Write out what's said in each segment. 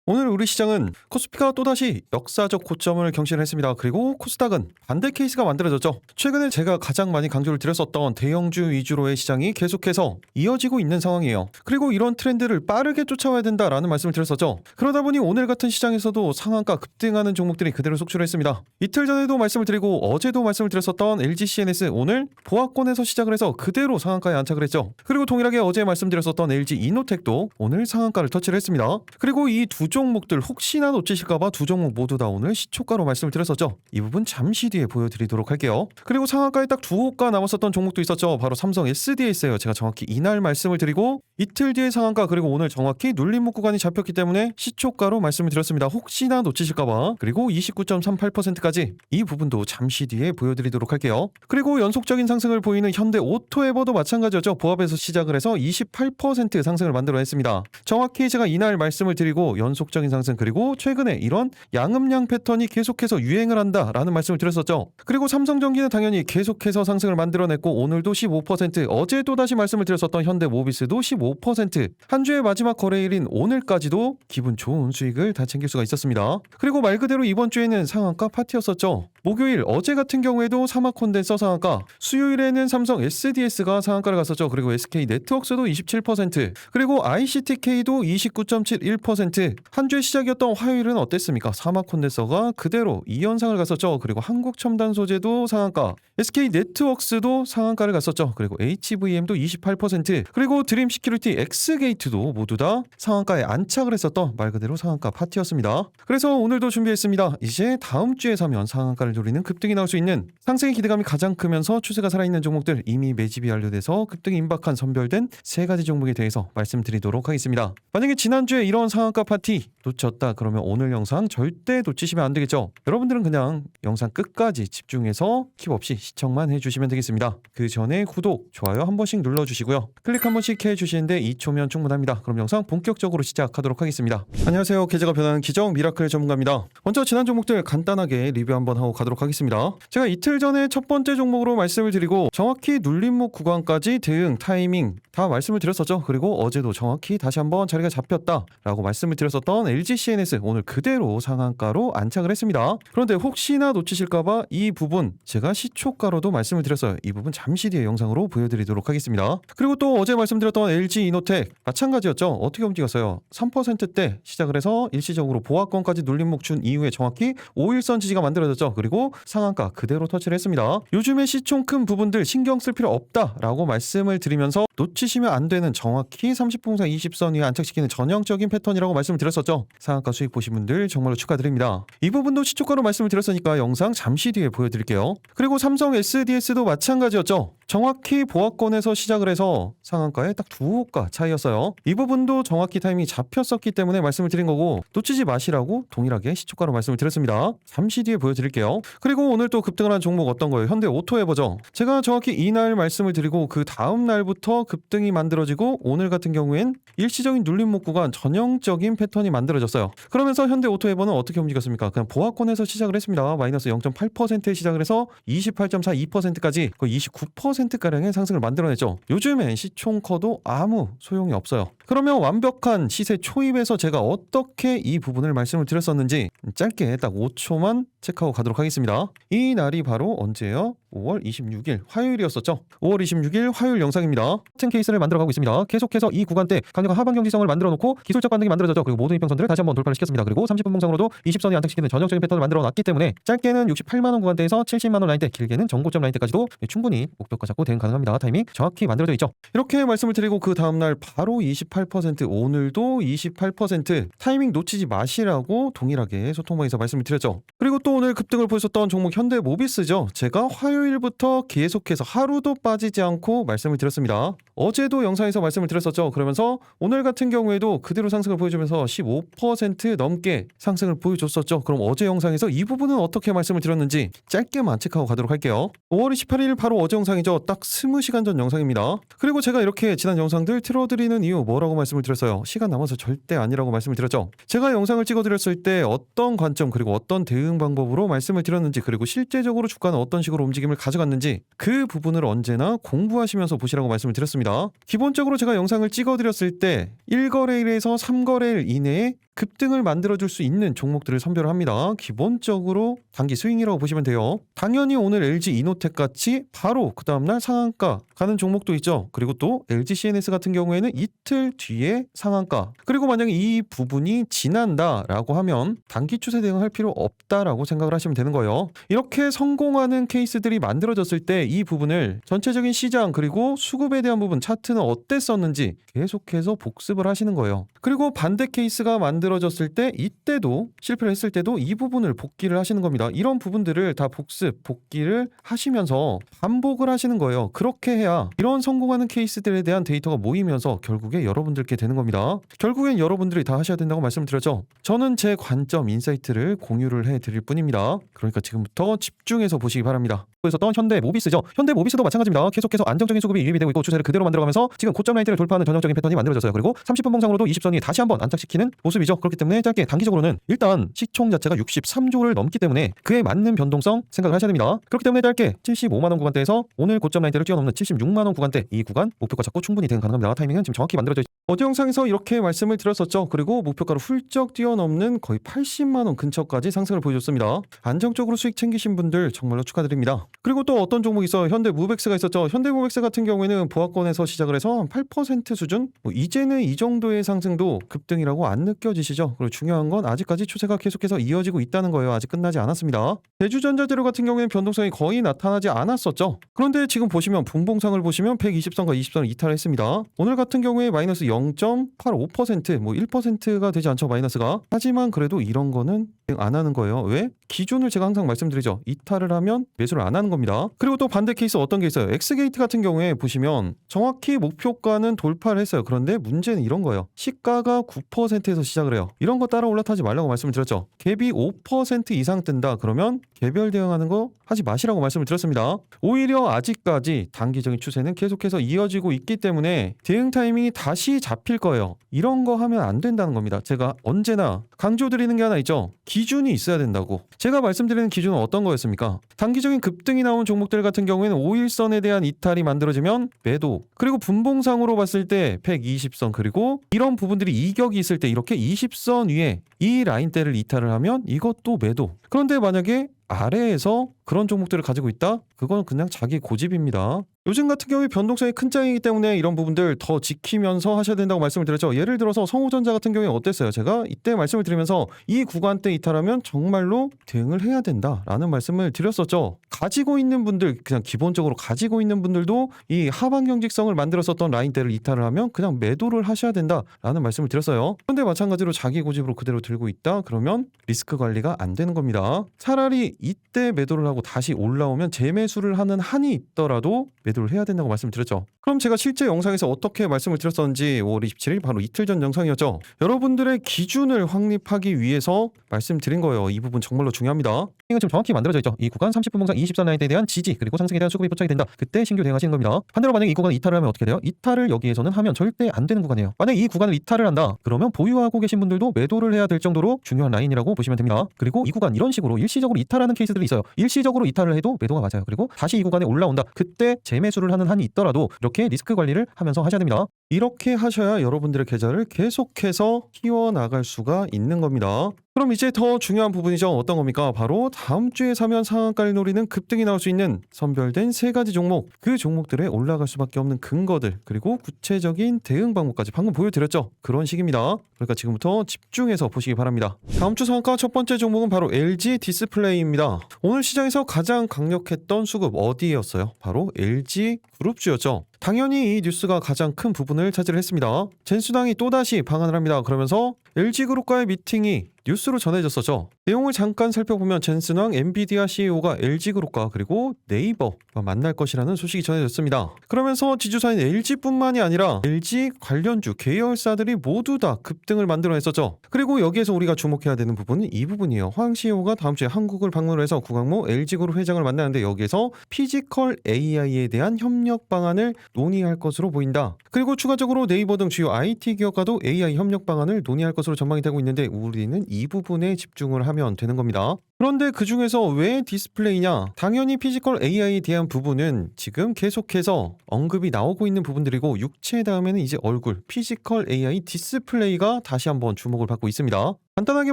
오늘 우리 시장은 코스피가 또다시 역사적 고점을 경신했습니다. 그리고 코스닥은 반대 케이스가 만들어졌죠. 최근에 제가 가장 많이 강조를 드렸었던 대형주 위주로의 시장이 계속해서 이어지고 있는 상황이에요. 그리고 이런 트렌드를 빠르게 쫓아와야 된다라는 말씀을 드렸었죠. 그러다 보니 오늘 같은 시장에서도 상한가 급등하는 종목들이 그대로 속출을 했습니다. 이틀 전에도 말씀을 드리고 어제도 말씀을 드렸었던 LGCNS 오늘 보합권에서 시작을 해서 그대로 상한가에 안착을 했죠. 그리고 동일하게 어제 말씀드렸었던 LG이노텍도 오늘 상한가를 터치를 했습니다. 그리고 이 두 종목들 혹시나 놓치실까봐 두 종목 모두 다 오늘 시초가로 말씀을 드렸었죠. 이 부분 잠시 뒤에 보여드리도록 할게요. 그리고 상한가에 딱 두 호가 남았었던 종목도 있었죠. 바로 삼성 SDS예요. 제가 정확히 이날 말씀을 드리고 이틀 뒤에 상한가 그리고 오늘 정확히 눌림목 구간이 잡혔기 때문에 시초가로 말씀을 드렸습니다. 혹시나 놓치실까봐. 그리고 29.38%까지 이 부분도 잠시 뒤에 보여드리도록 할게요. 그리고 연속적인 상승을 보이는 현대오토에버도 마찬가지였죠. 보합에서 시작을 해서 28% 상승을 만들어냈습니다. 정확히 제가 이날 말씀을 드리고 연속적인 상승 그리고 최근에 이런 양음양 패턴이 계속해서 유행을 한다라는 말씀을 드렸었죠. 그리고 삼성전기는 당연히 계속해서 상승을 만들어냈고 오늘도 15%, 어제 또다시 말씀을 드렸었던 현대모비스도 15%, 한 주의 마지막 거래일인 오늘까지도 기분 좋은 수익을 다 챙길 수가 있었습니다. 그리고 말 그대로 이번 주에는 상한가 파티였었죠. 목요일 어제 같은 경우에도 사마콘덴서 상한가, 수요일에는 삼성 SDS가 상한가를 갔었죠. 그리고 SK네트워크스도 27%, 그리고 ICTK도 29.71%. 한 주의 시작이었던 화요일은 어땠습니까? 사마콘덴서가 그대로 2연상을 갔었죠. 그리고 한국첨단소재도 상한가, SK네트워크스도 상한가를 갔었죠. 그리고 HVM도 28%, 그리고 드림시큐리티 X게이트도 모두 다 상한가에 안착을 했었던 말 그대로 상한가 파티였습니다. 그래서 오늘도 준비했습니다. 이제 다음 주에 사면 상한가를 노리는 급등이 나올 수 있는, 상승의 기대감이 가장 크면서 추세가 살아있는 종목들, 이미 매집이 완료돼서 급등이 임박한 선별된 세 가지 종목에 대해서 말씀드리도록 하겠습니다. 만약에 지난주에 이런 상한가 파티 놓쳤다 그러면 오늘 영상 절대 놓치시면 안 되겠죠. 여러분들은 그냥 영상 끝까지 집중해서 킵 없이 시청만 해주시면 되겠습니다. 그 전에 구독, 좋아요 한 번씩 눌러주시고요. 클릭 한 번씩 해주시는데 2초면 충분합니다. 그럼 영상 본격적으로 시작하도록 하겠습니다. 안녕하세요. 계좌가 변하는 기적 미라클 전문가입니다. 먼저 지난 종목들 간단하게 리뷰 한번 하고 가도록 하겠습니다. 제가 이틀 전에 첫 번째 종목으로 말씀을 드리고 정확히 눌림목 구간까지 대응, 타이밍 다 말씀을 드렸었죠. 그리고 어제도 정확히 다시 한번 자리가 잡혔다라고 말씀을 드렸었던 LGCNS 오늘 그대로 상한가로 안착을 했습니다. 그런데 혹시나 놓치실까봐 이 부분 제가 시초가로도 말씀을 드렸어요. 이 부분 잠시 뒤에 영상으로 보여드리도록 하겠습니다. 그리고 또 어제 말씀드렸던 LG이노텍 마찬가지였죠. 어떻게 움직였어요? 3%대 시작을 해서 일시적으로 보합권까지 눌림목 준 이후에 정확히 5일선 지지가 만들어졌죠. 그리고 상한가 그대로 터치를 했습니다. 요즘에 시총 큰 부분들 신경 쓸 필요 없다라고 말씀을 드리면서 놓치시면 안 되는 정확히 30분상 20선 위에 안착시키는 전형적인 패턴이라고 말씀을 드렸었죠. 상한가 수익 보신 분들 정말로 축하드립니다. 이 부분도 시초가로 말씀을 드렸으니까 영상 잠시 뒤에 보여드릴게요. 그리고 삼성 SDS도 마찬가지였죠. 정확히 보합권에서 시작을 해서 상한가에 딱 두 호가 차이였어요. 이 부분도 정확히 타이밍이 잡혔었기 때문에 말씀을 드린 거고 놓치지 마시라고 동일하게 시초가로 말씀을 드렸습니다. 잠시 뒤에 보여드릴게요. 그리고 오늘 또 급등을 한 종목 어떤 거예요? 현대오토에버죠. 제가 정확히 이날 말씀을 드리고 그 다음 날부터 급등이 만들어지고 오늘 같은 경우엔 일시적인 눌림목 구간 전형적인 패턴이 만들어졌어요. 그러면서 현대오토에버는 어떻게 움직였습니까? 그냥 보합권에서 시작을 했습니다. 마이너스 0.8%에 시작을 해서 28.42%까지 거의 29%가량의 상승을 만들어냈죠. 요즘엔 시총커도 아무 소용이 없어요. 그러면 완벽한 시세 초입에서 제가 어떻게 이 부분을 말씀을 드렸었는지 짧게 딱 5초만 체크하고 가도록 하겠습니다. 이 날이 바로 언제예요? 5월 26일 화요일이었었죠. 5월 26일 화요일 영상입니다. 같은 케이스를 만들어가고 있습니다. 계속해서 이 구간대 강력한 하방 경직성을 만들어 놓고 기술적 반등이 만들어졌죠. 그리고 모든 이평선들을 다시 한번 돌파를 시켰습니다. 그리고 30분봉상으로도 20선이 안착시키는 전형적인 패턴을 만들어 놨기 때문에 짧게는 68만원 구간대에서 70만원 라인대, 길게는 정고점 라인대까지도 충분히 목표가 잡고 대응 가능합니다. 타이밍 정확히 만들어져 있죠. 이렇게 말씀을 드리고 그 다음날 바로 28%, 오늘도 28%, 타이밍 놓치지 마시라고 동일하게 소통방에서 말씀을 드렸죠. 그리고 또 오늘 급등을 보였었던 종목 현대모비스죠. 제가 화요일부터 계속해서 하루도 빠지지 않고 말씀을 드렸습니다. 어제도 영상에서 말씀을 드렸었죠. 그러면서 오늘 같은 경우에도 그대로 상승을 보여주면서 15% 넘게 상승을 보여줬었죠. 그럼 어제 영상에서 이 부분은 어떻게 말씀을 드렸는지 짧게만 체크하고 가도록 할게요. 5월 28일 바로 어제 영상이죠. 딱 20시간 전 영상입니다. 그리고 제가 이렇게 지난 영상들 틀어드리는 이유 뭐라고 말씀을 드렸어요? 시간 남아서 절대 아니라고 말씀을 드렸죠. 제가 영상을 찍어드렸을 때 어떤 관점 그리고 어떤 대응 방법으로 말씀을 드렸는지, 그리고 실제적으로 주가는 어떤 식으로 움직임을 가져갔는지 그 부분을 언제나 공부하시면서 보시라고 말씀을 드렸습니다. 기본적으로 제가 영상을 찍어드렸을 때 1거래일에서 3거래일 이내에 급등을 만들어줄 수 있는 종목들을 선별을 합니다. 기본적으로 단기 스윙이라고 보시면 돼요. 당연히 오늘 LG 이노텍 같이 바로 그 다음날 상한가 가는 종목도 있죠. 그리고 또 LG CNS 같은 경우에는 이틀 뒤에 상한가. 그리고 만약에 이 부분이 지난다라고 하면 단기 추세 대응할 필요 없다라고 생각을 하시면 되는 거예요. 이렇게 성공하는 케이스들이 만들어졌을 때 이 부분을 전체적인 시장 그리고 수급에 대한 부분 차트는 어땠었는지 계속해서 복습을 하시는 거예요. 그리고 반대 케이스가 만들어졌을 때 이때도 실패를 했을 때도 이 부분을 복기를 하시는 겁니다. 이런 부분들을 다 복습, 복기를 하시면서 반복을 하시는 거예요. 그렇게 해야 이런 성공하는 케이스들에 대한 데이터가 모이면서 결국에 여러분들께 되는 겁니다. 결국엔 여러분들이 다 하셔야 된다고 말씀드렸죠. 저는 제 관점, 인사이트를 공유를 해드릴 뿐입니다. 그러니까 지금부터 집중해서 보시기 바랍니다. 있었던 현대모비스죠. 현대모비스도 마찬가지입니다. 계속해서 안정적인 수급이 유입이 되고 있고 추세를 그대로 만들어가면서 지금 고점 라인대를 돌파하는 전형적인 패턴이 만들어졌어요. 그리고 30분 봉상으로도 20선이 다시 한번 안착시키는 모습이죠. 그렇기 때문에 짧게 단기적으로는 일단 시총 자체가 63조를 넘기 때문에 그에 맞는 변동성 생각을 하셔야 됩니다. 그렇기 때문에 짧게 75만 원 구간대에서 오늘 고점 라인대를 뛰어넘는 76만 원 구간대, 이 구간 목표가 잡고 충분히 대응 가능합니다. 타이밍은 지금 정확히 만들어져 있죠. 어제 영상에서 이렇게 말씀을 드렸었죠. 그리고 목표가를 훌쩍 뛰어넘는 거의 80만 원 근처까지 상승을 보여줬습니다. 안정적으로 수익 챙기신 분들 정말로 축하드립니다. 그리고 또 어떤 종목이 있어? 현대무벡스가 있었죠. 현대무벡스 같은 경우에는 보합권에서 시작을 해서 한 8% 수준? 이제는 이 정도의 상승도 급등이라고 안 느껴지시죠? 그리고 중요한 건 아직까지 추세가 계속해서 이어지고 있다는 거예요. 아직 끝나지 않았습니다. 대주전자재료 같은 경우에는 변동성이 거의 나타나지 않았었죠. 그런데 지금 보시면 분봉상을 보시면 120선과 20선을 이탈했습니다. 오늘 같은 경우에 마이너스 0.85% 1%가 되지 않죠, 마이너스가. 하지만 그래도 이런 거는 안 하는 거예요. 왜? 기준을 제가 항상 말씀드리죠. 이탈을 하면 매수를 안 하는 겁니다. 그리고 또 반대 케이스 어떤 게 있어요? 엑스게이트 같은 경우에 보시면 정확히 목표가는 돌파를 했어요. 그런데 문제는 이런 거예요. 시가가 9%에서 시작을 해요. 이런 거 따라 올라타지 말라고 말씀을 드렸죠. 갭이 5% 이상 뜬다. 그러면 개별 대응하는 거 하지 마시라고 말씀을 드렸습니다. 오히려 아직까지 단기적인 추세는 계속해서 이어지고 있기 때문에 대응 타이밍이 다시 잡힐 거예요. 이런 거 하면 안 된다는 겁니다. 제가 언제나 강조드리는 게 하나 있죠. 기준이 있어야 된다고. 제가 말씀드리는 기준은 어떤 거였습니까? 단기적인 급등이 나온 종목들 같은 경우에는 5일선에 대한 이탈이 만들어지면 매도, 그리고 분봉상으로 봤을 때 120선, 그리고 이런 부분들이 이격이 있을 때 이렇게 20선 위에 이 라인대를 이탈을 하면 이것도 매도. 그런데 만약에 아래에서 그런 종목들을 가지고 있다? 그건 그냥 자기 고집입니다. 요즘 같은 경우에 변동성이 큰 장이기 때문에 이런 부분들 더 지키면서 하셔야 된다고 말씀을 드렸죠. 예를 들어서 성우전자 같은 경우에 어땠어요? 제가 이때 말씀을 드리면서 이 구간대 이탈하면 정말로 대응을 해야 된다라는 말씀을 드렸었죠. 가지고 있는 분들, 그냥 기본적으로 가지고 있는 분들도 이 하방 경직성을 만들었었던 라인대를 이탈을 하면 그냥 매도를 하셔야 된다라는 말씀을 드렸어요. 그런데 마찬가지로 자기 고집으로 그대로 들고 있다? 그러면 리스크 관리가 안 되는 겁니다. 차라리 이때 매도를 하고 다시 올라오면 재매수를 하는 한이 있더라도 매도를 해야 된다고 말씀드렸죠. 그럼 제가 실제 영상에서 어떻게 말씀을 드렸었는지 5월 27일 바로 이틀 전 영상이었죠. 여러분들의 기준을 확립하기 위해서 말씀드린 거예요. 이 부분 정말로 중요합니다. 이건 지금 정확히 만들어져 있죠. 이 구간 30분 봉상 20선 라인에 대한 지지, 그리고 상승에 대한 수급이 포착이 된다. 그때 신규 대응하시는 겁니다. 반대로 만약에 이 구간을 이탈을 하면 어떻게 돼요? 이탈을 여기에서는 하면 절대 안 되는 구간이에요. 만약에 이 구간을 이탈을 한다. 그러면 보유하고 계신 분들도 매도를 해야 될 정도로 중요한 라인이라고 보시면 됩니다. 그리고 이 구간 이런 식으로 일시적으로 이탈하는 케이스들이 있어요. 일시적으로 이탈을 해도 매도가 맞아요. 그리고 다시 이 구간에 올라온다. 그때 재매수를 하는 한이 있더라도 이렇게 리스크 관리를 하면서 하셔야 됩니다. 이렇게 하셔야 여러분들의 계좌를 계속해서 키워나갈 수가 있는 겁니다. 그럼 이제 더 중요한 부분이죠. 어떤 겁니까? 바로 다음 주에 사면 상한가를 노리는 급등이 나올 수 있는 선별된 3가지 종목, 그 종목들에 올라갈 수밖에 없는 근거들, 그리고 구체적인 대응 방법까지 방금 보여드렸죠. 그런 식입니다. 그러니까 지금부터 집중해서 보시기 바랍니다. 다음 주 상한가 첫 번째 종목은 바로 LG 디스플레이입니다. 오늘 시장에서 가장 강력했던 수급 어디였어요? 바로 LG 그룹주였죠. 당연히 이 뉴스가 가장 큰 부분을 차지를 했습니다. 젠수당이 또다시 방한을 합니다. 그러면서 LG그룹과의 미팅이 뉴스로 전해졌었죠. 내용을 잠깐 살펴보면 젠슨왕 엔비디아 CEO가 LG그룹과 그리고 네이버가 만날 것이라는 소식이 전해졌습니다. 그러면서 지주사인 LG뿐만이 아니라 LG 관련주 계열사들이 모두 다 급등을 만들어냈었죠. 그리고 여기에서 우리가 주목해야 되는 부분은 이 부분이에요. 황 CEO가 다음 주에 한국을 방문을 해서 구광모 LG그룹 회장을 만나는데 여기에서 피지컬 AI에 대한 협력 방안을 논의할 것으로 보인다. 그리고 추가적으로 네이버 등 주요 IT 기업과도 AI 협력 방안을 논의할 것으로 전망이 되고 있는데 우리는 이 부분에 집중을 하면 되는 겁니다. 그런데 그중에서 왜 디스플레이냐? 당연히 피지컬 AI에 대한 부분은 지금 계속해서 언급이 나오고 있는 부분들이고, 육체 다음에는 이제 얼굴, 피지컬 AI 디스플레이가 다시 한번 주목을 받고 있습니다. 간단하게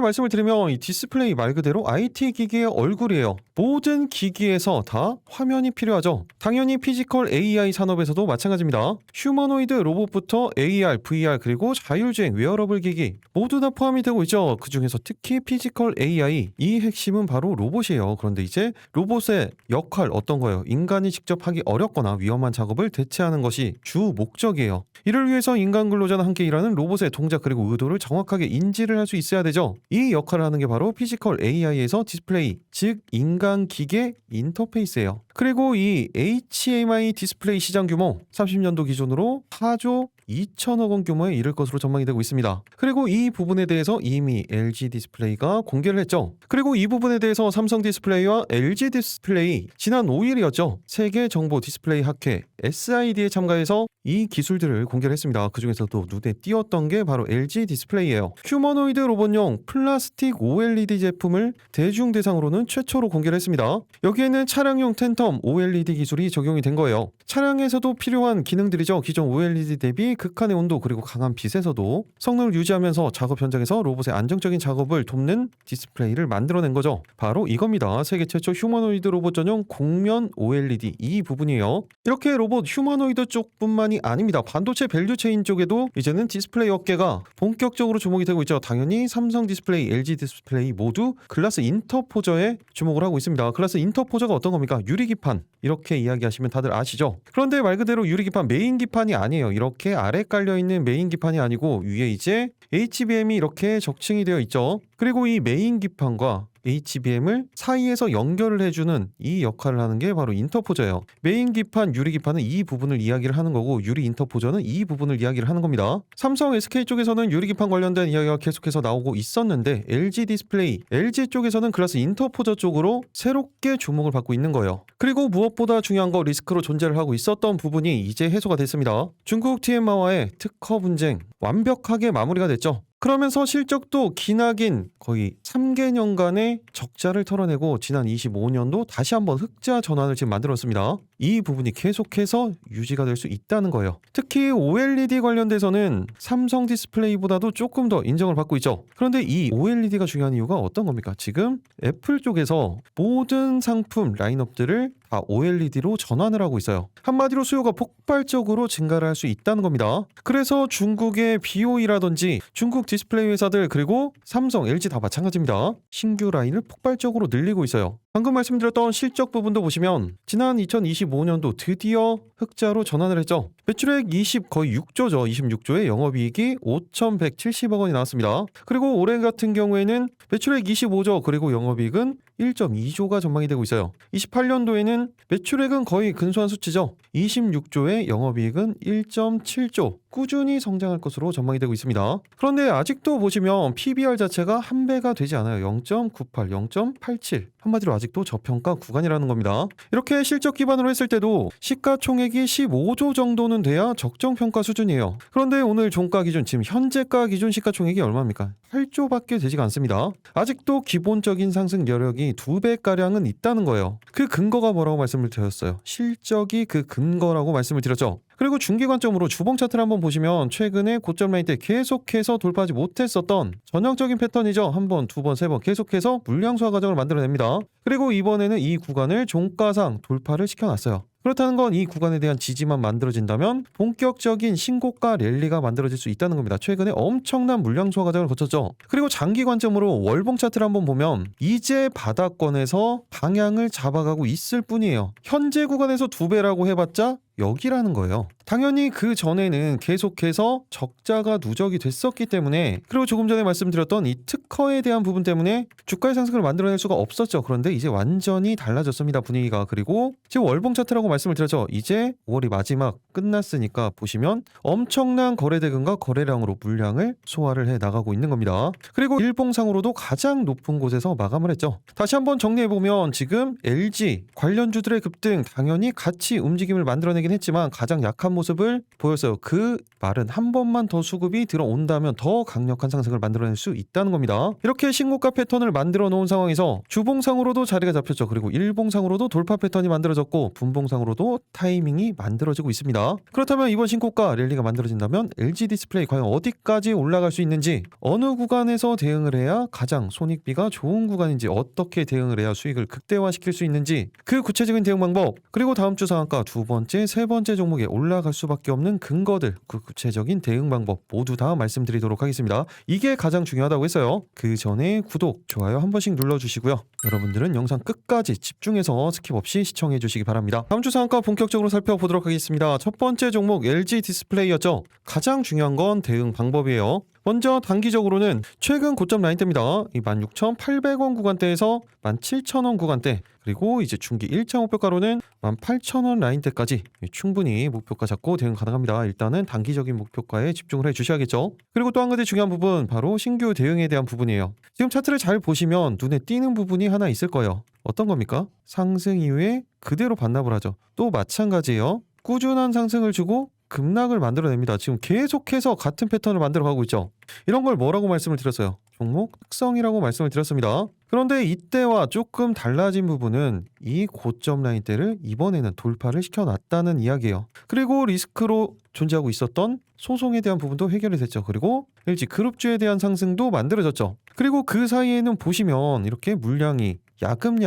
말씀을 드리면 이 디스플레이 말 그대로 IT 기기의 얼굴이에요. 모든 기기에서 다 화면이 필요하죠. 당연히 피지컬 AI 산업에서도 마찬가지입니다. 휴머노이드 로봇부터 AR, VR 그리고 자율주행 웨어러블 기기 모두 다 포함이 되고 있죠. 그중에서 특히 피지컬 AI 이 핵심은 바로 로봇이에요. 그런데 이제 로봇의 역할 어떤 거예요? 인간이 직접 하기 어렵거나 위험한 작업을 대체하는 것이 주 목적이에요. 이를 위해서 인간 근로자와 함께 일하는 로봇의 동작 그리고 의도를 정확하게 인지를 할 수 있어야 되죠. 이 역할을 하는 게 바로 피지컬 AI에서 디스플레이, 즉 인간 기계 인터페이스예요. 그리고 이 HMI 디스플레이 시장 규모 30년도 기준으로 4조 2천억 원 규모에 이를 것으로 전망이 되고 있습니다. 그리고 이 부분에 대해서 이미 LG 디스플레이가 공개를 했죠. 그리고 이 부분에 대해서 삼성 디스플레이와 LG 디스플레이 지난 5일이었죠. 세계 정보 디스플레이 학회 SID에 참가해서 이 기술들을 공개를 했습니다. 그중에서도 눈에 띄었던 게 바로 LG 디스플레이예요. 휴머노이드 로봇용 플라스틱 OLED 제품을 대중 대상으로는 최초로 공개를 했습니다. 여기에는 차량용 텐텀 OLED 기술이 적용이 된 거예요. 차량에서도 필요한 기능들이죠. 기존 OLED 대비 극한의 온도 그리고 강한 빛에서도 성능을 유지하면서 작업 현장에서 로봇의 안정적인 작업을 돕는 디스플레이를 만들어낸 거죠. 바로 이겁니다. 세계 최초 휴머노이드 로봇 전용 곡면 OLED 이 부분이에요. 이렇게 로봇 휴머노이드 쪽뿐만이 아닙니다. 반도체 밸류체인 쪽에도 이제는 디스플레이 업계가 본격적으로 주목이 되고 있죠. 당연히 삼성 디스플레이, LG 디스플레이 모두 글라스 인터포저에 주목을 하고 있습니다. 글라스 인터포저가 어떤 겁니까? 유리기판 이렇게 이야기하시면 다들 아시죠? 그런데 말 그대로 유리기판 메인 기판이 아니에요. 이렇게 아래 깔려있는 메인 기판이 아니고 위에 이제 HBM이 이렇게 적층이 되어 있죠. 그리고 이 메인 기판과 HBM을 사이에서 연결을 해주는 이 역할을 하는 게 바로 인터포저예요. 메인 기판, 유리 기판은 이 부분을 이야기를 하는 거고 유리 인터포저는 이 부분을 이야기를 하는 겁니다. 삼성, SK 쪽에서는 유리 기판 관련된 이야기가 계속해서 나오고 있었는데 LG 디스플레이, LG 쪽에서는 글라스 인터포저 쪽으로 새롭게 주목을 받고 있는 거예요. 그리고 무엇보다 중요한 거 리스크로 존재를 하고 있었던 부분이 이제 해소가 됐습니다. 중국 TM와의 특허 분쟁 완벽하게 마무리가 됐죠. 그러면서 실적도 기나긴 거의 3개년간의 적자를 털어내고 지난 25년도 다시 한번 흑자 전환을 지금 만들었습니다. 이 부분이 계속해서 유지가 될 수 있다는 거예요. 특히 OLED 관련돼서는 삼성 디스플레이보다도 조금 더 인정을 받고 있죠. 그런데 이 OLED가 중요한 이유가 어떤 겁니까? 지금 애플 쪽에서 모든 상품 라인업들을 다 OLED로 전환을 하고 있어요. 한마디로 수요가 폭발적으로 증가를 할 수 있다는 겁니다. 그래서 중국의 BOE라든지 중국 디스플레이 회사들 그리고 삼성, LG 다 마찬가지입니다. 신규 라인을 폭발적으로 늘리고 있어요. 방금 말씀드렸던 실적 부분도 보시면 지난 2025년도 드디어 흑자로 전환을 했죠. 매출액 거의 6조죠. 26조에 영업이익이 5,170억 원이 나왔습니다. 그리고 올해 같은 경우에는 매출액 25조 그리고 영업이익은 1.2조가 전망이 되고 있어요. 28년도에는 매출액은 거의 근소한 수치죠. 26조에 영업이익은 1.7조 꾸준히 성장할 것으로 전망이 되고 있습니다. 그런데 아직도 보시면 PBR 자체가 한 배가 되지 않아요. 0.98, 0.87 한마디로 아직도 저평가 구간이라는 겁니다. 이렇게 실적 기반으로 했을 때도 시가총액이 15조 정도는 돼야 적정평가 수준이에요. 그런데 오늘 종가 기준 지금 현재가 기준 시가총액이 얼마입니까? 8조밖에 되지가 않습니다. 아직도 기본적인 상승 여력이 2배가량은 있다는 거예요. 그 근거가 뭐라고 말씀을 드렸어요? 실적이 그 근거라고 말씀을 드렸죠. 그리고 중기 관점으로 주봉 차트를 한번 보시면 최근에 고점 라인 때 계속해서 돌파하지 못했었던 전형적인 패턴이죠. 한 번, 두 번, 세 번 계속해서 물량 소화 과정을 만들어냅니다. 그리고 이번에는 이 구간을 종가상 돌파를 시켜놨어요. 그렇다는 건 이 구간에 대한 지지만 만들어진다면 본격적인 신고가 랠리가 만들어질 수 있다는 겁니다. 최근에 엄청난 물량 소화 과정을 거쳤죠. 그리고 장기 관점으로 월봉 차트를 한번 보면 이제 바닥권에서 방향을 잡아가고 있을 뿐이에요. 현재 구간에서 2배라고 해봤자 여기라는 거예요. 당연히 그 전에는 계속해서 적자가 누적이 됐었기 때문에 그리고 조금 전에 말씀드렸던 이 특허에 대한 부분 때문에 주가의 상승을 만들어낼 수가 없었죠. 그런데 이제 완전히 달라졌습니다. 분위기가. 그리고 지금 월봉 차트라고 말씀을 드렸죠. 이제 5월이 마지막 끝났으니까 보시면 엄청난 거래 대금과 거래량으로 물량을 소화를 해 나가고 있는 겁니다. 그리고 일봉상으로도 가장 높은 곳에서 마감을 했죠. 다시 한번 정리해보면 지금 LG 관련주들의 급등 당연히 같이 움직임을 만들어내긴 했지만 가장 약한 모습을 보였어요. 그 말은 한 번만 더 수급이 들어온다면 더 강력한 상승을 만들어낼 수 있다는 겁니다. 있습니다. 이렇게 신고가 패턴을 만들어 놓은 상황에서 주봉상으로도 자리가 잡혔죠. 그리고 일봉상으로도 돌파 패턴이 만들어졌고 분봉상으로도 타이밍이 만들어지고 있습니다. 그렇다면 이번 신고가 랠리가 만들어진다면 LG 디스플레이 과연 어디까지 올라갈 수 있는지, 어느 구간에서 대응을 해야 가장 손익비가 좋은 구간인지, 어떻게 대응을 해야 수익을 극대화시킬 수 있는지, 그 구체적인 대응 방법, 그리고 다음 주 상한가 두 번째, 세 번째 종목에 올라갈 수밖에 없는 근거들, 그 구체적인 대응 방법 모두 다 말씀드리도록 하겠습니다. 이게 가장 중요하다고 했어요. 그 전에 구독, 좋아요 한 번씩 눌러주시고요. 여러분들은 영상 끝까지 집중해서 스킵 없이 시청해 주시기 바랍니다. 다음 주 상한가 본격적으로 살펴보도록 하겠습니다. 첫 번째 종목 LG 디스플레이였죠. 가장 중요한 건 대응 방법이에요. 먼저 단기적으로는 최근 고점 라인대입니다. 이 16,800원 구간대에서 17,000원 구간대, 그리고 이제 중기 1차 목표가로는 18,000원 라인대까지 충분히 목표가 잡고 대응 가능합니다. 일단은 단기적인 목표가에 집중을 해 주셔야겠죠. 그리고 또 한 가지 중요한 부분, 바로 신규 대응에 대한 부분이에요. 지금 차트를 잘 보시면 눈에 띄는 부분이 하나 있을 거예요. 어떤 겁니까? 상승 이후에 그대로 반납을 하죠. 또 마찬가지예요. 꾸준한 상승을 주고 급락을 만들어냅니다. 지금 계속해서 같은 패턴을 만들어가고 있죠. 이런 걸 뭐라고 말씀을 드렸어요? 종목 특성이라고 말씀을 드렸습니다. 그런데 이때와 조금 달라진 부분은 이 고점 라인대를 이번에는 돌파를 시켜놨다는 이야기예요. 그리고 리스크로 존재하고 있었던 소송에 대한 부분도 해결이 됐죠. 그리고 LG 그룹주에 대한 상승도 만들어졌죠. 그리고 그 사이에는 보시면 이렇게 물량이 야금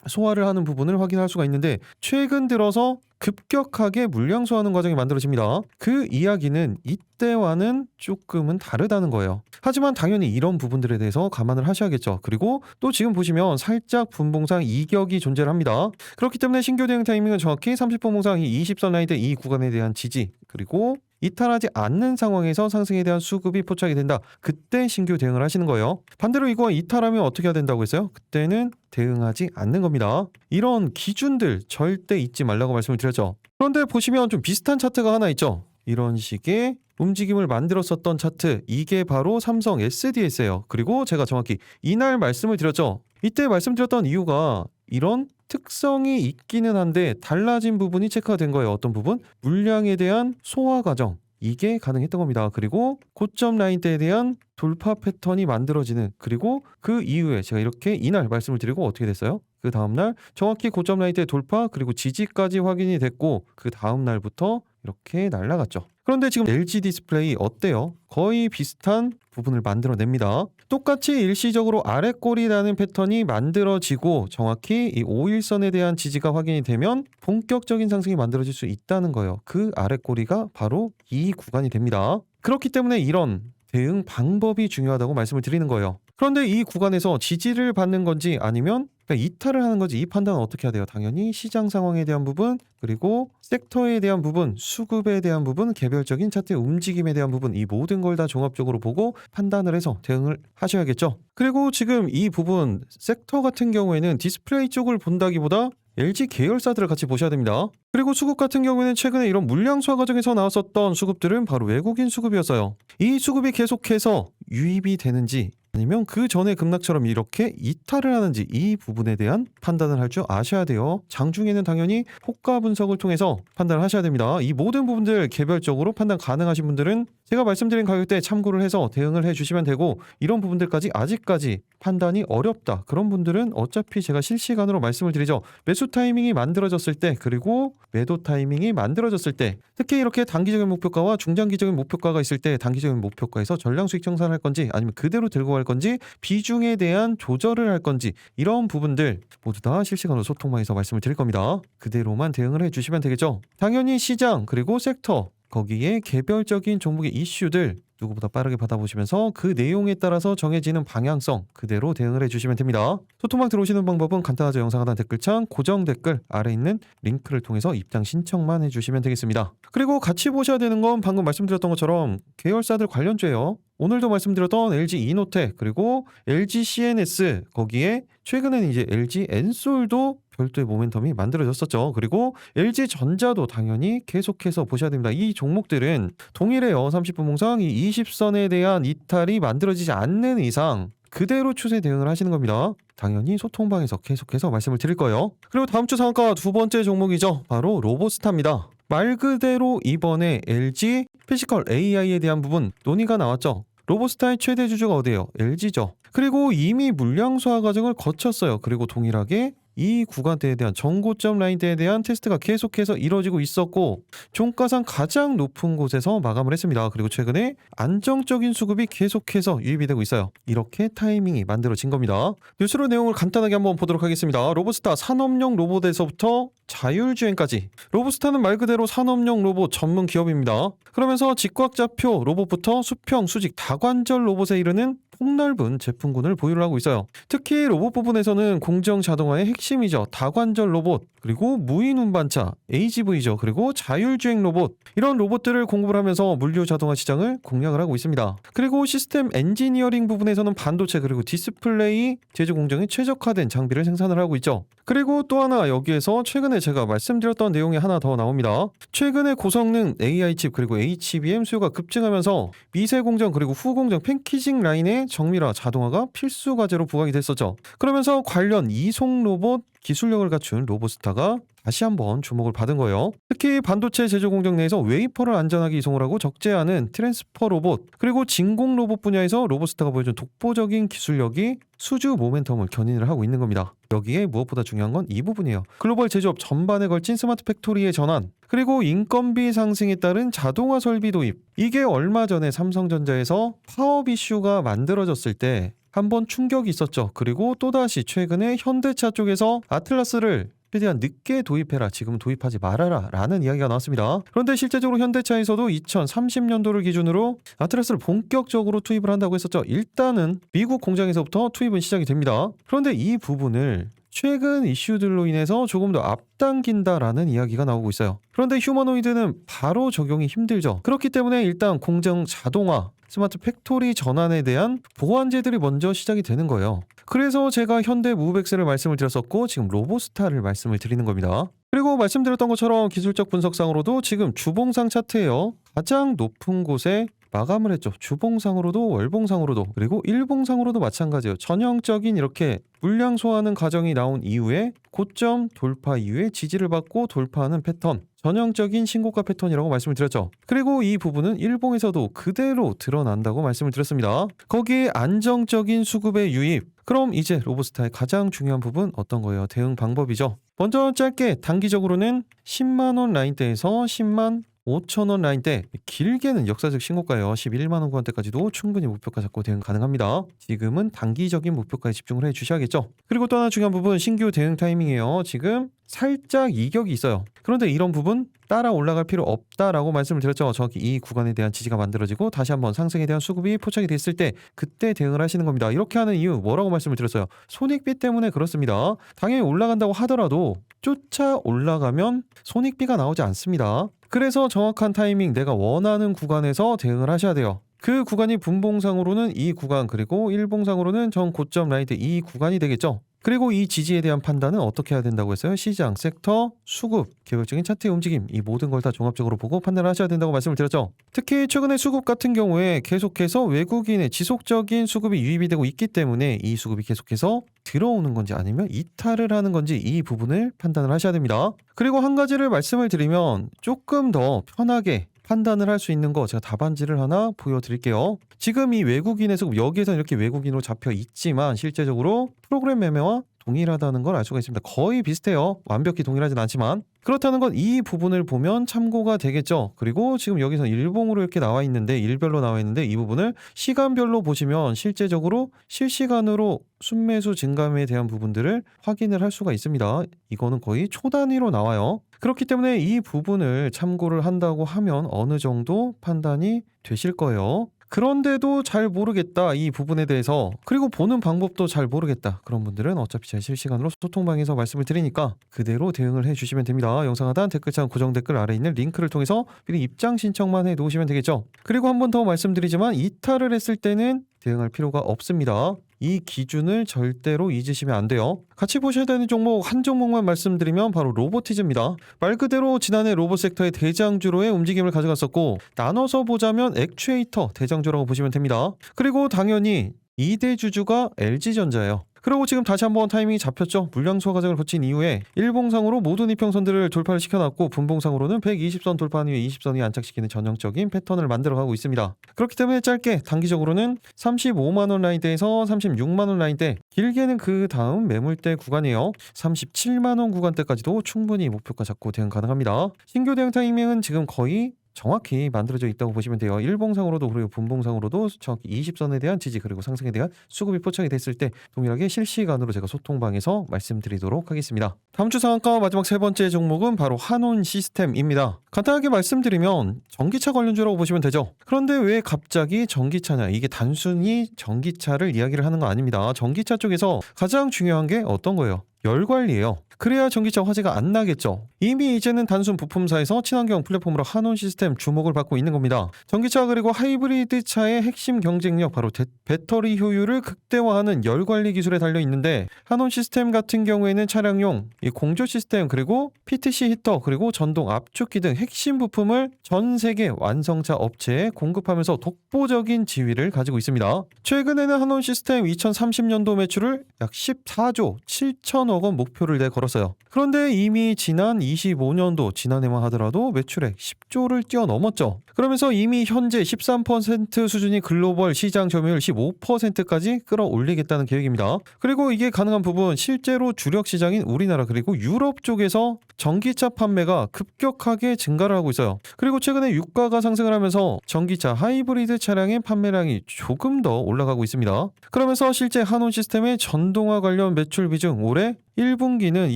소화를 하는 부분을 확인할 수가 있는데, 최근 들어서 급격하게 물량 소화하는 과정이 만들어집니다. 그 이야기는 이때와는 조금은 다르다는 거예요. 하지만 당연히 이런 부분들에 대해서 감안을 하셔야겠죠. 그리고 또 지금 보시면 살짝 분봉상 이격이 존재를 합니다. 그렇기 때문에 신규 대응 타이밍은 정확히 30분봉상 이 20선 라인대 이 구간에 대한 지지, 그리고 이탈하지 않는 상황에서 상승에 대한 수급이 포착이 된다. 그때 신규 대응을 하시는 거예요. 반대로 이거 이탈하면 어떻게 해야 된다고 했어요? 그때는 대응하지 않는 겁니다. 이런 기준들 절대 잊지 말라고 말씀을 드렸죠. 그런데 보시면 좀 비슷한 차트가 하나 있죠. 이런 식의 움직임을 만들었었던 차트, 이게 바로 삼성 SDS예요. 그리고 제가 정확히 이날 말씀을 드렸죠. 이때 말씀드렸던 이유가 이런 특성이 있기는 한데 달라진 부분이 체크가 된 거예요. 어떤 부분? 물량에 대한 소화 과정, 이게 가능했던 겁니다. 그리고 고점 라인대에 대한 돌파 패턴이 만들어지는, 그리고 그 이후에 제가 이렇게 이날 말씀을 드리고 어떻게 됐어요? 그 다음날 정확히 고점 라인대 돌파, 그리고 지지까지 확인이 됐고 그 다음날부터 이렇게 날아갔죠. 그런데 지금 LG 디스플레이 어때요? 거의 비슷한 부분을 만들어냅니다. 똑같이 일시적으로 아랫꼬리라는 패턴이 만들어지고 정확히 이 5일선에 대한 지지가 확인이 되면 본격적인 상승이 만들어질 수 있다는 거예요. 그 아랫꼬리가 바로 이 구간이 됩니다. 그렇기 때문에 이런 대응 방법이 중요하다고 말씀을 드리는 거예요. 그런데 이 구간에서 지지를 받는 건지 아니면 그러니까 이탈을 하는 건지, 이 판단은 어떻게 해야 돼요? 당연히 시장 상황에 대한 부분, 그리고 섹터에 대한 부분, 수급에 대한 부분, 개별적인 차트의 움직임에 대한 부분, 이 모든 걸 다 종합적으로 보고 판단을 해서 대응을 하셔야겠죠. 그리고 지금 이 부분 섹터 같은 경우에는 디스플레이 쪽을 본다기보다 LG 계열사들을 같이 보셔야 됩니다. 그리고 수급 같은 경우에는 최근에 이런 물량 소화 과정에서 나왔었던 수급들은 바로 외국인 수급이었어요. 이 수급이 계속해서 유입이 되는지 아니면 그 전에 급락처럼 이렇게 이탈을 하는지, 이 부분에 대한 판단을 할 줄 아셔야 돼요. 장중에는 당연히 호가 분석을 통해서 판단을 하셔야 됩니다. 이 모든 부분들 개별적으로 판단 가능하신 분들은 제가 말씀드린 가격대에 참고를 해서 대응을 해주시면 되고, 이런 부분들까지 아직까지 판단이 어렵다, 그런 분들은 어차피 제가 실시간으로 말씀을 드리죠. 매수 타이밍이 만들어졌을 때, 그리고 매도 타이밍이 만들어졌을 때, 특히 이렇게 단기적인 목표가와 중장기적인 목표가가 있을 때 단기적인 목표가에서 전량 수익 청산할 건지 아니면 그대로 들고 갈 건지, 비중에 대한 조절을 할 건지, 이런 부분들 모두 다 실시간으로 소통방에서 말씀을 드릴 겁니다. 그대로만 대응을 해주시면 되겠죠. 당연히 시장, 그리고 섹터, 거기에 개별적인 종목의 이슈들 누구보다 빠르게 받아보시면서 그 내용에 따라서 정해지는 방향성 그대로 대응을 해주시면 됩니다. 소통방 들어오시는 방법은 간단하죠. 영상 하단 댓글창 고정 댓글 아래 있는 링크를 통해서 입장 신청만 해주시면 되겠습니다. 그리고 같이 보셔야 되는 건 방금 말씀드렸던 것처럼 계열사들 관련주예요. 오늘도 말씀드렸던 LG 이노텍, 그리고 LG CNS, 거기에 최근에는 이제 LG 엔솔도 별도의 모멘텀이 만들어졌었죠. 그리고 LG 전자도 당연히 계속해서 보셔야 됩니다. 이 종목들은 동일해요. 30분 봉상 이 20선에 대한 이탈이 만들어지지 않는 이상 그대로 추세 대응을 하시는 겁니다. 당연히 소통방에서 계속해서 말씀을 드릴 거예요. 그리고 다음 주 상한가 두 번째 종목이죠. 바로 로보스타입니다. 말 그대로 이번에 LG 피지컬 AI에 대한 부분 논의가 나왔죠. 로보스타의 최대 주주가 어디예요? LG죠. 그리고 이미 물량 소화 과정을 거쳤어요. 그리고 동일하게 이 구간대에 대한 전고점 라인대에 대한 테스트가 계속해서 이뤄지고 있었고 종가상 가장 높은 곳에서 마감을 했습니다. 그리고 최근에 안정적인 수급이 계속해서 유입이 되고 있어요. 이렇게 타이밍이 만들어진 겁니다. 뉴스로 내용을 간단하게 한번 보도록 하겠습니다. 로보스타 산업용 로봇에서부터 자율주행까지. 로보스타는 말 그대로 산업용 로봇 전문 기업입니다. 그러면서 직곽좌표 로봇부터 수평, 수직, 다관절 로봇에 이르는 폭넓은 제품군을 보유를 하고 있어요. 특히 로봇 부분에서는 공정 자동화의 핵심이죠. 다관절 로봇, 그리고 무인 운반차, AGV죠. 그리고 자율주행 로봇. 이런 로봇들을 공급을 하면서 물류 자동화 시장을 공략을 하고 있습니다. 그리고 시스템 엔지니어링 부분에서는 반도체 그리고 디스플레이 제조 공정에 최적화된 장비를 생산을 하고 있죠. 그리고 또 하나 여기에서 최근에 제가 말씀드렸던 내용이 하나 더 나옵니다. 최근에 고성능 AI 칩 그리고 HBM 수요가 급증하면서 미세 공정 그리고 후공정 패키징 라인의 정밀화 자동화가 필수 과제로 부각이 됐었죠. 그러면서 관련 이송 로봇 기술력을 갖춘 로보스타가 다시 한번 주목을 받은 거예요. 특히 반도체 제조 공정 내에서 웨이퍼를 안전하게 이송을 하고 적재하는 트랜스퍼 로봇 그리고 진공 로봇 분야에서 로보스타가 보여준 독보적인 기술력이 수주 모멘텀을 견인을 하고 있는 겁니다. 여기에 무엇보다 중요한 건 이 부분이에요. 글로벌 제조업 전반에 걸친 스마트 팩토리의 전환 그리고 인건비 상승에 따른 자동화 설비 도입. 이게 얼마 전에 삼성전자에서 파업 이슈가 만들어졌을 때 한번 충격이 있었죠. 그리고 또다시 최근에 현대차 쪽에서 아틀라스를 최대한 늦게 도입해라, 지금 도입하지 말아라 라는 이야기가 나왔습니다. 그런데 실제적으로 현대차에서도 2030년도를 기준으로 아틀라스를 본격적으로 투입을 한다고 했었죠. 일단은 미국 공장에서부터 투입은 시작이 됩니다. 그런데 이 부분을 최근 이슈들로 인해서 조금 더 앞당긴다라는 이야기가 나오고 있어요. 그런데 휴머노이드는 바로 적용이 힘들죠. 그렇기 때문에 일단 공정 자동화, 스마트 팩토리 전환에 대한 보완제들이 먼저 시작이 되는 거예요. 그래서 제가 현대 무브엑스를 말씀을 드렸었고 지금 로보스타를 말씀을 드리는 겁니다. 그리고 말씀드렸던 것처럼 기술적 분석상으로도 지금 주봉상 차트예요. 가장 높은 곳에 마감을 했죠. 주봉상으로도 월봉상으로도 그리고 일봉상으로도 마찬가지예요. 전형적인 이렇게 물량 소화하는 과정이 나온 이후에 고점 돌파 이후에 지지를 받고 돌파하는 패턴, 전형적인 신고가 패턴이라고 말씀을 드렸죠. 그리고 이 부분은 일봉에서도 그대로 드러난다고 말씀을 드렸습니다. 거기에 안정적인 수급의 유입. 그럼 이제 로보스타의 가장 중요한 부분 어떤 거예요? 대응 방법이죠. 먼저 짧게 단기적으로는 10만원 라인대에서 10만 5천원 라인대, 길게는 역사적 신고가예요. 11만원 구간대까지도 충분히 목표가 잡고 대응 가능합니다. 지금은 단기적인 목표가에 집중을 해주셔야겠죠. 그리고 또 하나 중요한 부분, 신규 대응 타이밍이에요. 지금 살짝 이격이 있어요. 그런데 이런 부분 따라 올라갈 필요 없다라고 말씀을 드렸죠. 저기 이 구간에 대한 지지가 만들어지고 다시 한번 상승에 대한 수급이 포착이 됐을 때 그때 대응을 하시는 겁니다. 이렇게 하는 이유 뭐라고 말씀을 드렸어요? 손익비 때문에 그렇습니다. 당연히 올라간다고 하더라도 쫓아 올라가면 손익비가 나오지 않습니다. 그래서 정확한 타이밍, 내가 원하는 구간에서 대응을 하셔야 돼요. 그 구간이 분봉상으로는 이 구간, 그리고 일봉상으로는 전 고점 라인대 이 구간이 되겠죠. 그리고 이 지지에 대한 판단은 어떻게 해야 된다고 했어요? 시장, 섹터, 수급, 개별적인 차트의 움직임, 이 모든 걸 다 종합적으로 보고 판단을 하셔야 된다고 말씀을 드렸죠. 특히 최근에 수급 같은 경우에 계속해서 외국인의 지속적인 수급이 유입이 되고 있기 때문에 이 수급이 계속해서 들어오는 건지 아니면 이탈을 하는 건지 이 부분을 판단을 하셔야 됩니다. 그리고 한 가지를 말씀을 드리면 조금 더 편하게 판단을 할 수 있는 거 제가 답안지를 하나 보여드릴게요. 지금 이 외국인의 수급, 여기에서 이렇게 외국인으로 잡혀 있지만 실제적으로 프로그램 매매와 동일하다는 걸 알 수가 있습니다. 거의 비슷해요. 완벽히 동일하진 않지만. 그렇다는 건 이 부분을 보면 참고가 되겠죠. 그리고 지금 여기서 일봉으로 이렇게 나와 있는데, 일별로 나와 있는데 이 부분을 시간별로 보시면 실제적으로 실시간으로 순매수 증감에 대한 부분들을 확인을 할 수가 있습니다. 이거는 거의 초 단위로 나와요. 그렇기 때문에 이 부분을 참고를 한다고 하면 어느 정도 판단이 되실 거예요. 그런데도 잘 모르겠다, 이 부분에 대해서. 그리고 보는 방법도 잘 모르겠다. 그런 분들은 어차피 제 실시간으로 소통방에서 말씀을 드리니까 그대로 대응을 해주시면 됩니다. 영상 하단 댓글창 고정 댓글 아래 있는 링크를 통해서 미리 입장 신청만 해놓으시면 되겠죠. 그리고 한 번 더 말씀드리지만 이탈을 했을 때는 대응할 필요가 없습니다. 이 기준을 절대로 잊으시면 안 돼요. 같이 보셔야 되는 종목 한 종목만 말씀드리면 바로 로보티즈입니다. 말 그대로 지난해 로봇 섹터의 대장주로의 움직임을 가져갔었고, 나눠서 보자면 액추에이터 대장주라고 보시면 됩니다. 그리고 당연히 2대 주주가 LG전자예요. 그리고 지금 다시 한번 타이밍이 잡혔죠. 물량소화 과정을 거친 이후에 일봉상으로 모든 이평선들을 돌파를 시켜놨고 분봉상으로는 120선 돌파한 이후에 20선이 안착시키는 전형적인 패턴을 만들어가고 있습니다. 그렇기 때문에 짧게 단기적으로는 35만원 라인대에서 36만원 라인대, 길게는 그 다음 매물대 구간이에요. 37만원 구간대까지도 충분히 목표가 잡고 대응 가능합니다. 신규 대응 타이밍은 지금 거의 정확히 만들어져 있다고 보시면 돼요. 일봉상으로도 그리고 분봉상으로도 정확히 20선에 대한 지지 그리고 상승에 대한 수급이 포착이 됐을 때 동일하게 실시간으로 제가 소통방에서 말씀드리도록 하겠습니다. 다음 주 상한가 마지막 세 번째 종목은 바로 한온 시스템입니다. 간단하게 말씀드리면 전기차 관련주라고 보시면 되죠. 그런데 왜 갑자기 전기차냐? 이게 단순히 전기차를 이야기를 하는 거 아닙니다. 전기차 쪽에서 가장 중요한 게 어떤 거예요? 열 관리예요. 그래야 전기차 화재가 안 나겠죠. 이미 이제는 단순 부품사에서 친환경 플랫폼으로 한온 시스템 주목을 받고 있는 겁니다. 전기차 그리고 하이브리드 차의 핵심 경쟁력 바로 배터리 효율을 극대화하는 열 관리 기술에 달려 있는데 한온 시스템 같은 경우에는 차량용 이 공조 시스템 그리고 PTC 히터 그리고 전동 압축기 등 핵심 부품을 전 세계 완성차 업체에 공급하면서 독보적인 지위를 가지고 있습니다. 최근에는 한온 시스템 2030년도 매출을 약 14조 7천억 원 목표를 내걸었어요. 그런데 이미 지난 25년도 지난해만 하더라도 매출액 10조를 뛰어넘었죠. 그러면서 이미 현재 13% 수준이 글로벌 시장 점유율 15%까지 끌어올리겠다는 계획입니다. 그리고 이게 가능한 부분 실제로 주력 시장인 우리나라 그리고 유럽 쪽에서 전기차 판매가 급격하게 증가를 하고 있어요. 그리고 최근에 유가가 상승을 하면서 전기차 하이브리드 차량의 판매량이 조금 더 올라가고 있습니다. 그러면서 실제 한온 시스템의 전동화 관련 매출 비중 올해 1분기는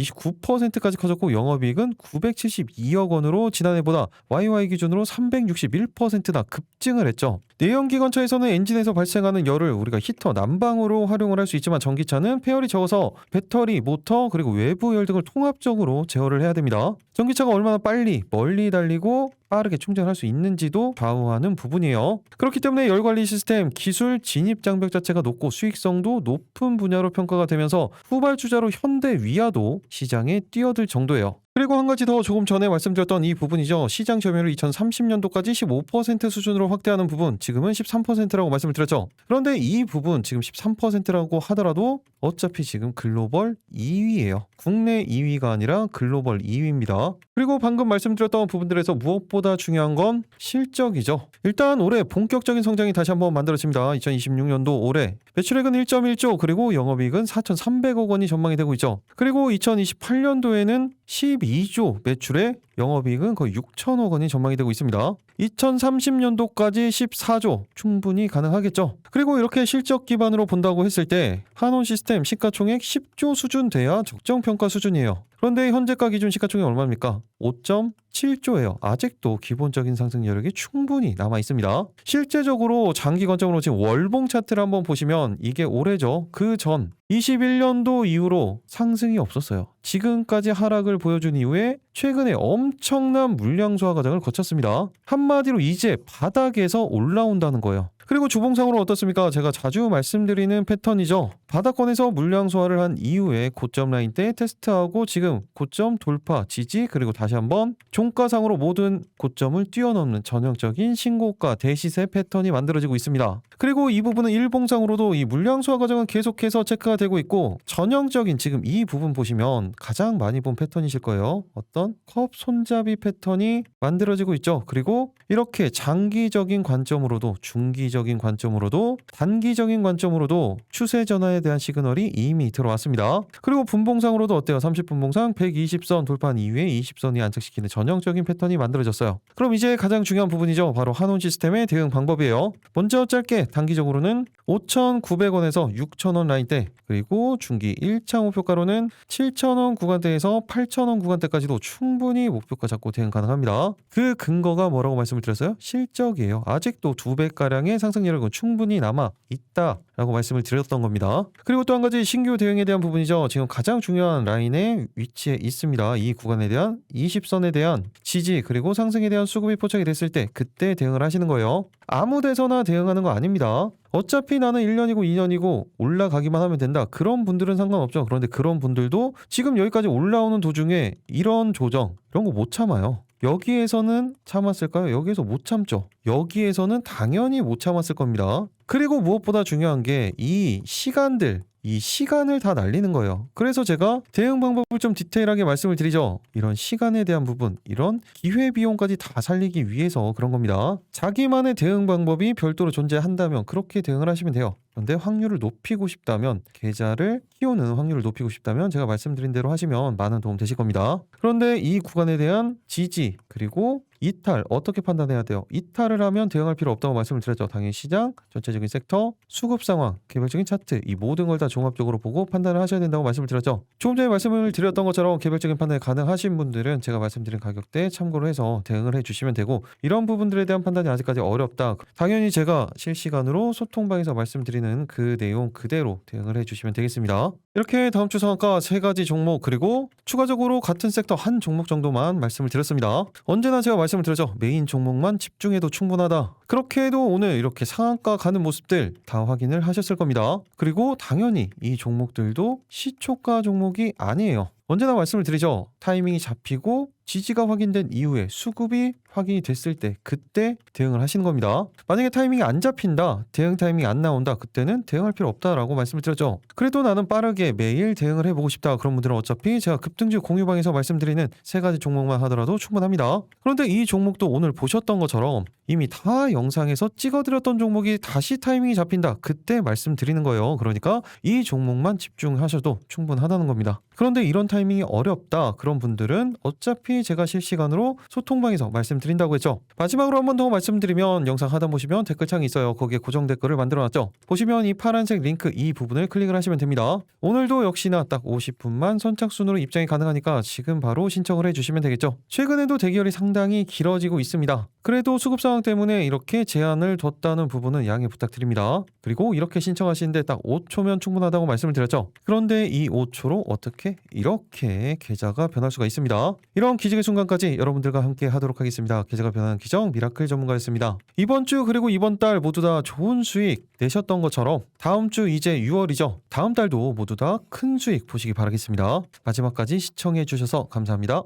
29%까지 커졌고 영업이익은 972억 원으로 지난해보다 YY 기준으로 361%나 급증을 했죠. 내연기관차에서는 엔진에서 발생하는 열을 우리가 히터 난방으로 활용을 할 수 있지만 전기차는 폐열이 적어서 배터리, 모터 그리고 외부 열 등을 통합적으로 제어를 해야 됩니다. 전기차가 얼마나 빨리 멀리 달리고 빠르게 충전할 수 있는지도 좌우하는 부분이에요. 그렇기 때문에 열관리 시스템 기술 진입 장벽 자체가 높고 수익성도 높은 분야로 평가가 되면서 후발주자로 현대 위아도 시장에 뛰어들 정도예요. 그리고 한 가지 더 조금 전에 말씀드렸던 이 부분이죠. 시장 점유율을 2030년도까지 15% 수준으로 확대하는 부분, 지금은 13%라고 말씀을 드렸죠. 그런데 이 부분 지금 13%라고 하더라도 어차피 지금 글로벌 2위예요. 국내 2위가 아니라 글로벌 2위입니다. 그리고 방금 말씀드렸던 부분들에서 무엇보다 중요한 건 실적이죠. 일단 올해 본격적인 성장이 다시 한번 만들어집니다. 2026년도 올해 매출액은 1.1조 그리고 영업이익은 4,300억 원이 전망이 되고 있죠. 그리고 2028년도에는 12조 매출에 영업이익은 거의 6천억 원이 전망이 되고 있습니다. 2030년도까지 14조 충분히 가능하겠죠. 그리고 이렇게 실적 기반으로 본다고 했을 때 한온 시스템 시가총액 10조 수준 돼야 적정 평가 수준이에요. 그런데 현재가 기준 시가총액 얼마입니까? 5.7조예요. 아직도 기본적인 상승 여력이 충분히 남아 있습니다. 실제적으로 장기 관점으로 지금 월봉 차트를 한번 보시면 이게 올해죠. 그 전 21년도 이후로 상승이 없었어요. 지금까지 하락을 보여준 이후에 최근에 엄청난 물량 소화 과정을 거쳤습니다. 한마디로 이제 바닥에서 올라온다는 거예요. 그리고 주봉상으로 어떻습니까? 제가 자주 말씀드리는 패턴이죠. 바닥권에서 물량 소화를 한 이후에 고점 라인 때 테스트하고 지금 고점 돌파, 지지 그리고 다시 한번 종가상으로 모든 고점을 뛰어넘는 전형적인 신고가 대시세 패턴이 만들어지고 있습니다. 그리고 이 부분은 일봉상으로도 이 물량 소화 과정은 계속해서 체크가 되고 있고 전형적인 지금 이 부분 보시면 가장 많이 본 패턴이실 거예요. 어떤 컵 손잡이 패턴이 만들어지고 있죠. 그리고 이렇게 장기적인 관점으로도 중기적인 관점으로도 단기적인 관점으로도 추세 전환에 대한 시그널이 이미 들어왔습니다. 그리고 분봉상으로도 어때요? 30분봉상 120선 돌파한 이후에 20선이 안착시키는 전형적인 패턴이 만들어졌어요. 그럼 이제 가장 중요한 부분이죠. 바로 한온 시스템의 대응 방법이에요. 먼저 짧게 단기적으로는 5,900원에서 6,000원 라인대 그리고 중기 1차 목표가로는 7,000원 구간대에서 8,000원 구간대까지도 충분히 목표가 잡고 대응 가능합니다. 그 근거가 뭐라고 말씀을 드렸어요? 실적이에요. 아직도 2배가량의 상승 여력은 충분히 남아 있다라고 말씀을 드렸던 겁니다. 그리고 또 한 가지 신규 대응에 대한 부분이죠. 지금 가장 중요한 라인에 위치해 있습니다. 이 구간에 대한 20선에 대한 지지 그리고 상승에 대한 수급이 포착이 됐을 때 그때 대응을 하시는 거예요. 아무 데서나 대응하는 거 아닙니다. 어차피 나는 1년이고 2년이고 올라가기만 하면 된다. 그런 분들은 상관없죠. 그런데 그런 분들도 지금 여기까지 올라오는 도중에 이런 조정, 이런 거 못 참아요. 여기에서는 참았을까요? 여기에서 못 참죠. 여기에서는 당연히 못 참았을 겁니다. 그리고 무엇보다 중요한 게 이 시간들, 이 시간을 다 날리는 거예요. 그래서 제가 대응 방법을 좀 디테일하게 말씀을 드리죠. 이런 시간에 대한 부분, 이런 기회비용까지 다 살리기 위해서 그런 겁니다. 자기만의 대응 방법이 별도로 존재한다면 그렇게 대응을 하시면 돼요. 그런데 확률을 높이고 싶다면, 계좌를 키우는 확률을 높이고 싶다면 제가 말씀드린 대로 하시면 많은 도움 되실 겁니다. 그런데 이 구간에 대한 지지 그리고 이탈 어떻게 판단해야 돼요? 이탈을 하면 대응할 필요 없다고 말씀을 드렸죠. 당연히 시장, 전체적인 섹터, 수급 상황, 개별적인 차트 이 모든 걸 다 종합적으로 보고 판단을 하셔야 된다고 말씀을 드렸죠. 조금 전에 말씀을 드렸던 것처럼 개별적인 판단이 가능하신 분들은 제가 말씀드린 가격대에 참고를 해서 대응을 해주시면 되고, 이런 부분들에 대한 판단이 아직까지 어렵다. 당연히 제가 실시간으로 소통방에서 말씀드리는 그 내용 그대로 대응을 해주시면 되겠습니다. 이렇게 다음 주 상한가 3가지 종목 그리고 추가적으로 같은 섹터 한 종목 정도만 말씀을 드렸습니다. 언제나 제가 말씀을 드렸죠. 메인 종목만 집중해도 충분하다. 그렇게 해도 오늘 이렇게 상한가 가는 모습들 다 확인을 하셨을 겁니다. 그리고 당연히 이 종목들도 시초가 종목이 아니에요. 언제나 말씀을 드리죠. 타이밍이 잡히고 지지가 확인된 이후에 수급이 확인이 됐을 때 그때 대응을 하시는 겁니다. 만약에 타이밍이 안 잡힌다, 대응 타이밍이 안 나온다, 그때는 대응할 필요 없다라고 말씀을 드렸죠. 그래도 나는 빠르게 매일 대응을 해보고 싶다, 그런 분들은 어차피 제가 급등주 공유방에서 말씀드리는 3가지 종목만 하더라도 충분합니다. 그런데 이 종목도 오늘 보셨던 것처럼 이미 다 영상에서 찍어드렸던 종목이 다시 타이밍이 잡힌다, 그때 말씀드리는 거예요. 그러니까 이 종목만 집중하셔도 충분하다는 겁니다. 그런데 이런 타이밍이 어렵다, 그런 분들은 어차피 제가 실시간으로 소통방에서 말씀드린다고 했죠. 마지막으로 한 번 더 말씀드리면, 영상 하단 보시면 댓글창이 있어요. 거기에 고정 댓글을 만들어놨죠. 보시면 이 파란색 링크 이 부분을 클릭을 하시면 됩니다. 오늘도 역시나 딱 50분만 선착순으로 입장이 가능하니까 지금 바로 신청을 해주시면 되겠죠. 최근에도 대기열이 상당히 길어지고 있습니다. 그래도 수급 상황 때문에 이렇게 제한을 뒀다는 부분은 양해 부탁드립니다. 그리고 이렇게 신청하시는데 딱 5초면 충분하다고 말씀을 드렸죠. 그런데 이 5초로 어떻게 이렇게 계좌가 변할 수가 있습니다. 이런 기적의 순간까지 여러분들과 함께 하도록 하겠습니다. 계좌가 변하는 기적 미라클 전문가였습니다. 이번 주 그리고 이번 달 모두 다 좋은 수익 내셨던 것처럼 다음 주 이제 6월이죠. 다음 달도 모두 다 큰 수익 보시기 바라겠습니다. 마지막까지 시청해 주셔서 감사합니다.